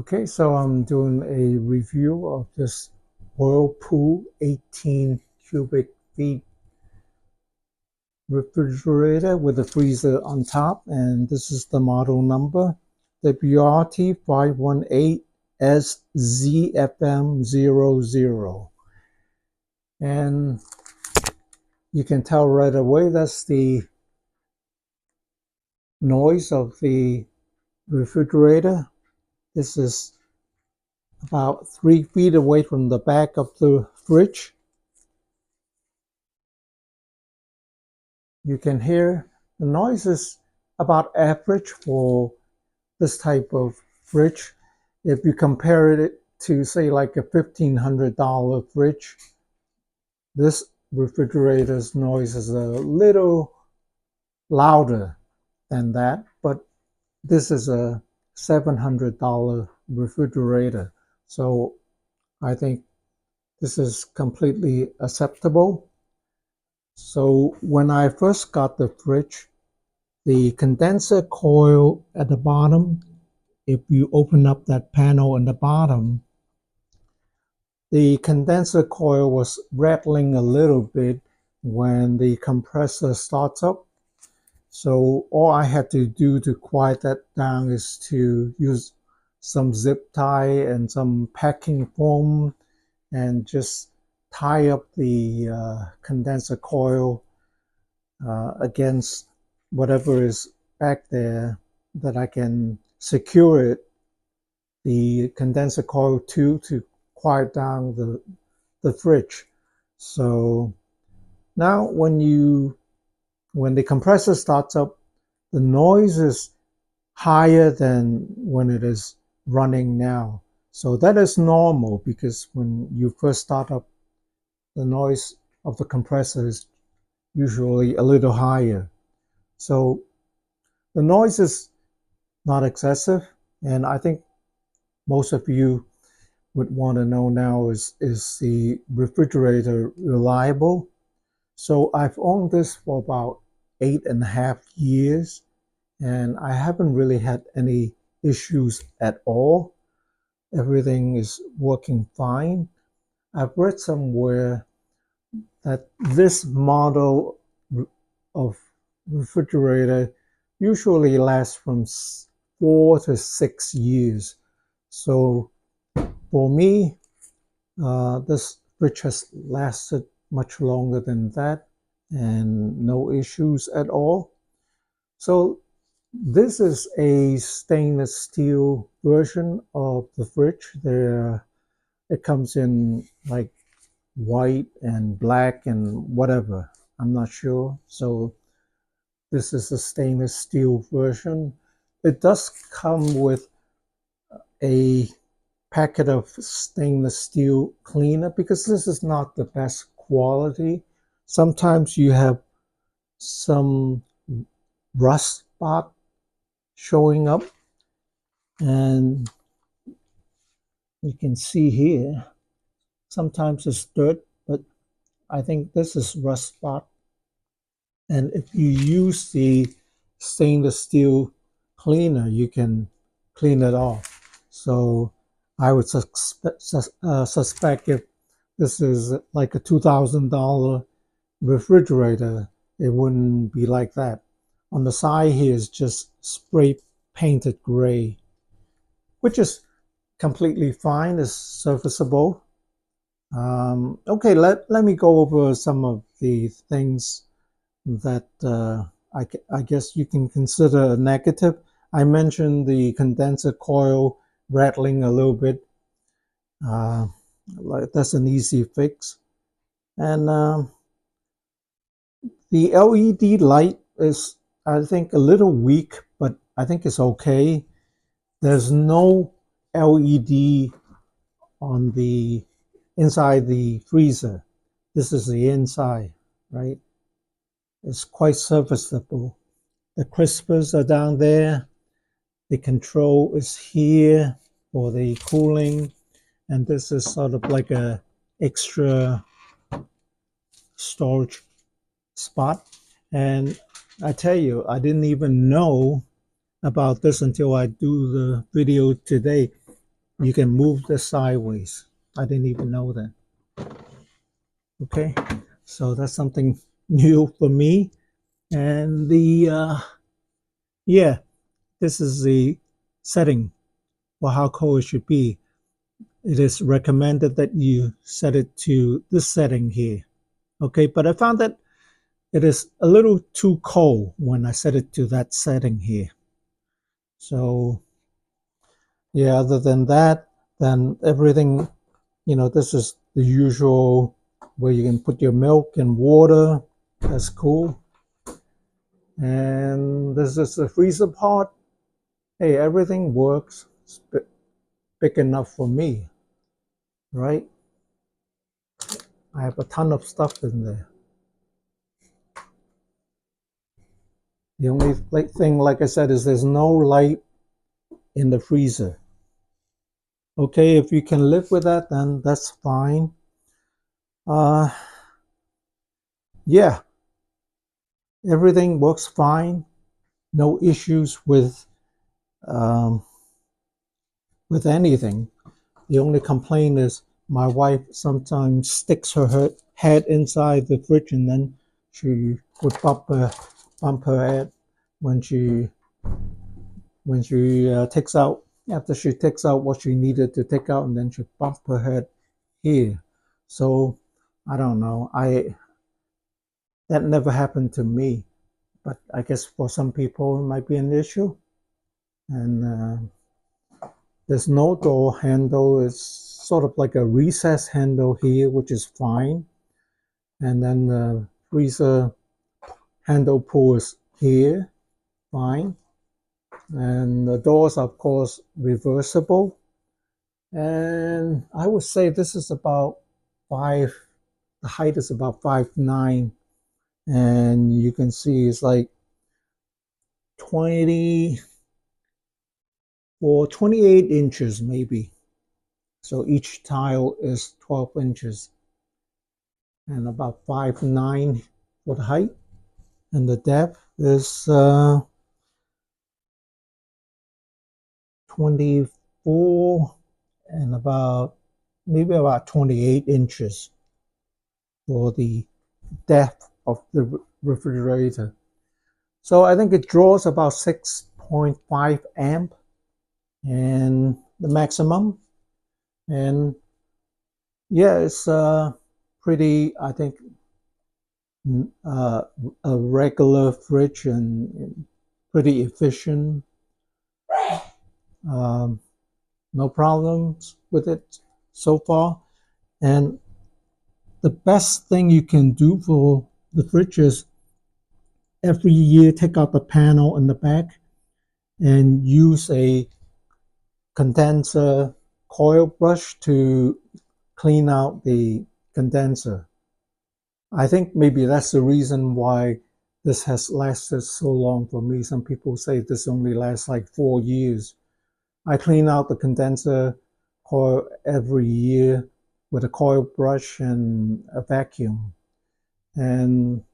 Okay, so I'm doing a review of this Whirlpool 18 cubic feet refrigerator with a freezer on top, and this is the model number WRT518SZFM00. And you can tell right away that's the noise of the refrigerator. This is about 3 feet away from the back of the fridge. You can hear the noise is about average for this type of fridge. If you compare it to, say, like a $1,500 fridge, this refrigerator's noise is a little louder than that, but this is a $700 refrigerator. So I think this is completely acceptable. So when I first got the fridge, the condenser coil at the bottom, if you open up that panel on the bottom, the condenser coil was rattling a little bit when the compressor starts up. So all I had to do to quiet that down is to use some zip tie and some packing foam and just tie up the condenser coil against whatever is back there that I can secure it, the condenser coil to quiet down the fridge. So now when the compressor starts up, the noise is higher than when it is running now. So that is normal because when you first start up, the noise of the compressor is usually a little higher. So the noise is not excessive, and I think most of you would want to know now is the refrigerator reliable? So I've owned this for about 8.5 years, and I haven't really had any issues at all. Everything is working fine. I've read somewhere that this model of refrigerator usually lasts from 4 to 6 years. So for me, this fridge has lasted much longer than that and no issues at all. So this is a stainless steel version of the fridge. It comes in like white and black and whatever. I'm not sure. So this is a stainless steel version. It does come with a packet of stainless steel cleaner because this is not the best quality. Sometimes you have some rust spot showing up, and you can see here sometimes it's dirt, but I think this is rust spot. And if you use the stainless steel cleaner, you can clean it off. So I would suspect if this is like a $2,000 refrigerator, it wouldn't be like that. On the side here is just spray painted gray, which is completely fine, is serviceable. Okay, let me go over some of the things that I guess you can consider a negative. I mentioned the condenser coil rattling a little bit. Like that's an easy fix. And the LED light is, I think, a little weak, but I think it's okay. There's no LED on the inside the freezer. This is the inside, right? It's quite serviceable. The crispers are down there. The control is here for the cooling. And this is sort of like a extra storage spot. And I tell you, I didn't even know about this until I do the video today. You can move this sideways. I didn't even know that. Okay, so that's something new for me. And yeah, this is the setting for how cold it should be. It is recommended that you set it to this setting here. Okay, but I found that it is a little too cold when I set it to that setting here. So yeah, other than that, then everything, this is the usual where you can put your milk and water. That's cool. And this is the freezer part. Hey, everything works. It's big enough for me, right? I have a ton of stuff in there. The only thing, like I said, is there's no light in the freezer. Okay, if you can live with that, then that's fine. Uh, yeah, everything works fine. No issues um, with anything. The only complaint is my wife sometimes sticks her head inside the fridge, and then she would bump her head when she takes out, after she takes out what she needed to take out, and then she bump her head here. So I don't know. That never happened to me, but I guess for some people it might be an issue. And there's no door handle. It's sort of like a recess handle here, which is fine. And then the freezer handle pull is here, fine. And the doors are, of course, reversible. And I would say this is about the height is about 5'9", and you can see it's like 20 or 28 inches maybe. So each tile is 12 inches and about 5'9" for the height. And the depth is 24 and maybe about 28 inches for the depth of the refrigerator. So I think it draws about 6.5 amp and the maximum. And yeah, it's pretty, I think, a regular fridge and pretty efficient. Um, no problems with it so far. And the best thing you can do for the fridge is every year take out the panel in the back and use a condenser coil brush to clean out the condenser. I think maybe that's the reason why this has lasted so long for me. Some people say this only lasts like 4 years. I clean out the condenser coil every year with a coil brush and a vacuum. And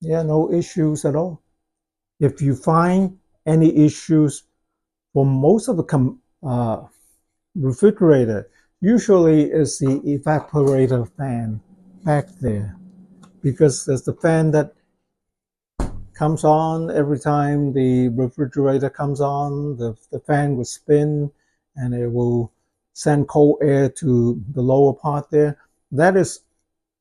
yeah, no issues at all. If you find any issues for most of the refrigerator, usually is the evaporator fan back there, because there's the fan that comes on every time the refrigerator comes on. The fan will spin and it will send cold air to the lower part there. That is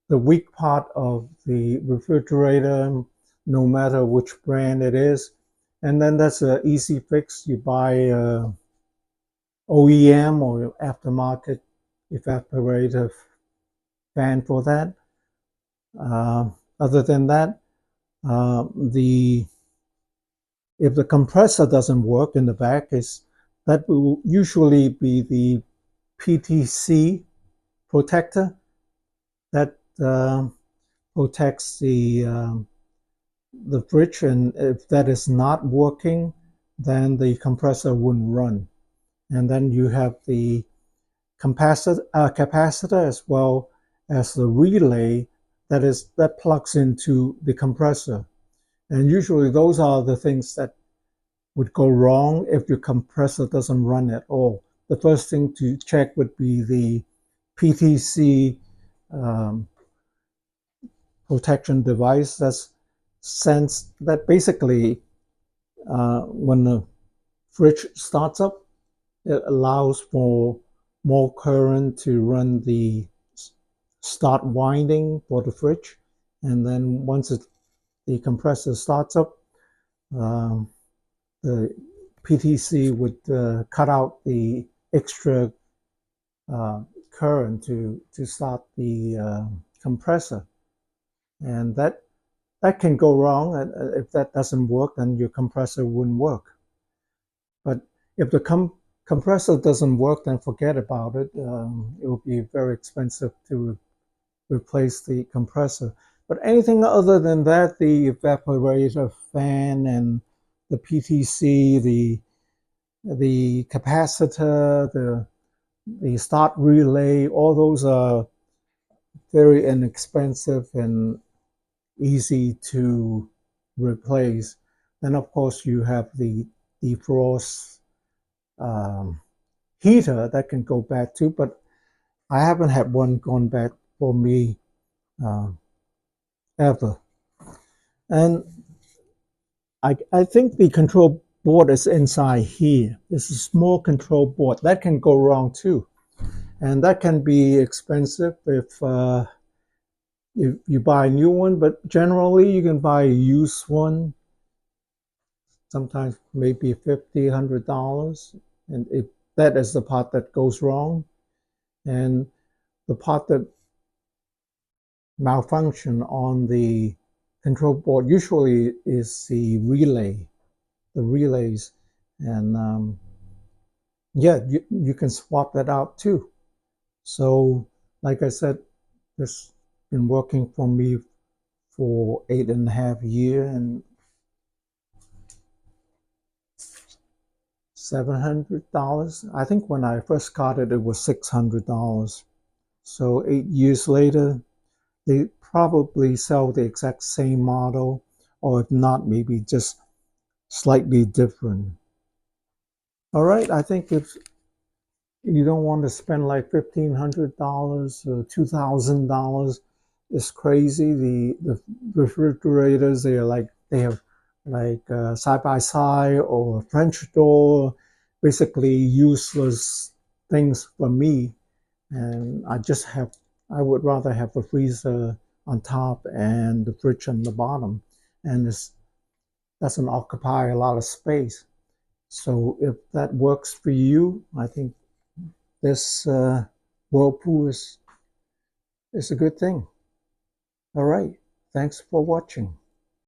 the weak part of the refrigerator, no matter which brand it is. And then that's an easy fix. You buy OEM or aftermarket evaporator fan for that. Other than that, the if the compressor doesn't work in the back, that will usually be the PTC protector that protects the fridge, and if that is not working, then the compressor wouldn't run. And then you have the capacitor as well as the relay that plugs into the compressor. And usually those are the things that would go wrong if your compressor doesn't run at all. the first thing to check would be the PTC protection device that basically when the fridge starts up, it allows for more current to run the start winding for the fridge, and then once the compressor starts up, the PTC would cut out the extra current to start the compressor, and that can go wrong. If that doesn't work, then your compressor wouldn't work. But if the compressor doesn't work, then forget about it. It will be very expensive to replace the compressor. But anything other than that, the evaporator fan and the PTC, the capacitor, the start relay, all those are very inexpensive and easy to replace. Then of course you have the defrost heater that can go bad too, but I haven't had one gone bad for me ever. And I think the control board is inside here. It's a small control board that can go wrong too, and that can be expensive if you buy a new one. But generally, you can buy a used one. Sometimes maybe $50, $100, and if that is the part that goes wrong, and the part that malfunction on the control board usually is the relays, and yeah, you can swap that out too. So like I said, this has been working for me for 8.5 years, and $700. I think when I first got it, it was $600. So 8 years later, they probably sell the exact same model, or if not, maybe just slightly different. All right, I think if you don't want to spend like $1,500 or $2,000, it's crazy. The refrigerators, they have like side by side or French door, basically useless things for me. And I would rather have a freezer on top and the fridge on the bottom, and it doesn't occupy a lot of space. So if that works for you, I think this Whirlpool is a good thing. All right. Thanks for watching.